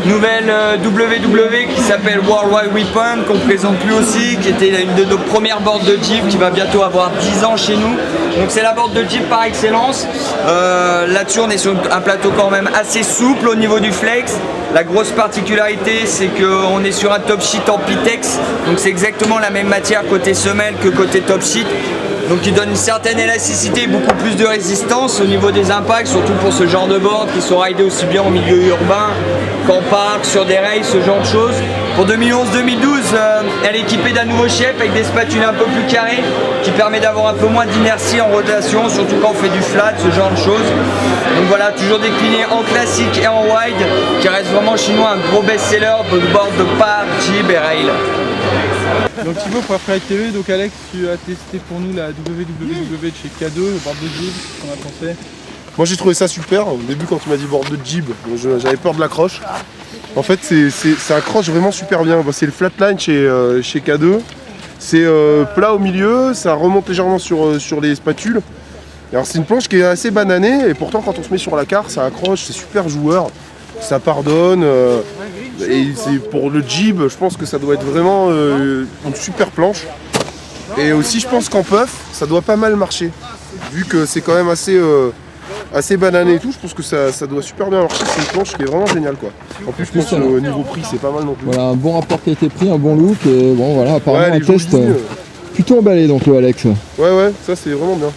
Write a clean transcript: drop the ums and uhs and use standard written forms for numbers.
Nouvelle WW qui s'appelle Worldwide Weapon, qu'on présente plus aussi, qui était une de nos premières boards de Jeep, qui va bientôt avoir 10 ans chez nous. Donc c'est la board de Jeep par excellence. Là-dessus on est sur un plateau quand même assez souple au niveau du flex. La grosse particularité c'est qu'on est sur un top sheet en Pitex, donc c'est exactement la même matière côté semelle que côté top sheet. Donc il donne une certaine élasticité et beaucoup plus de résistance au niveau des impacts, surtout pour ce genre de board qui sont ridés aussi bien en milieu urbain qu'en parc, sur des rails, ce genre de choses. Pour 2011-2012, elle est équipée d'un nouveau shape avec des spatules un peu plus carrées qui permet d'avoir un peu moins d'inertie en rotation, surtout quand on fait du flat, ce genre de choses. Donc voilà, toujours décliné en classique et en wide, qui reste vraiment chez nous un gros best-seller pour le board de parc, Jeep et rail. Donc Thibaut pour Freeride TV, donc Alex tu as testé pour nous la WWW de chez K2, le board de Jeep, qu'est-ce qu'on a pensé? Moi j'ai trouvé ça super, au début quand tu m'as dit board de Jeep, j'avais peur de l'accroche. En fait ça accroche vraiment super bien, c'est le flatline chez K2, c'est plat au milieu, ça remonte légèrement sur les spatules. Alors c'est une planche qui est assez bananée et pourtant quand on se met sur la carte ça accroche, c'est super joueur, ça pardonne. Et pour le Jeep, je pense que ça doit être vraiment une super planche. Et aussi je pense qu'en puff, ça doit pas mal marcher. Vu que c'est quand même assez banané et tout, je pense que ça doit super bien marcher. C'est une planche qui est vraiment géniale quoi. En plus je pense qu'au niveau prix c'est pas mal non plus. Voilà, un bon rapport qualité-prix, un bon look et bon voilà, apparemment ouais, un test plutôt emballé donc le Alex. Ouais, ça c'est vraiment bien.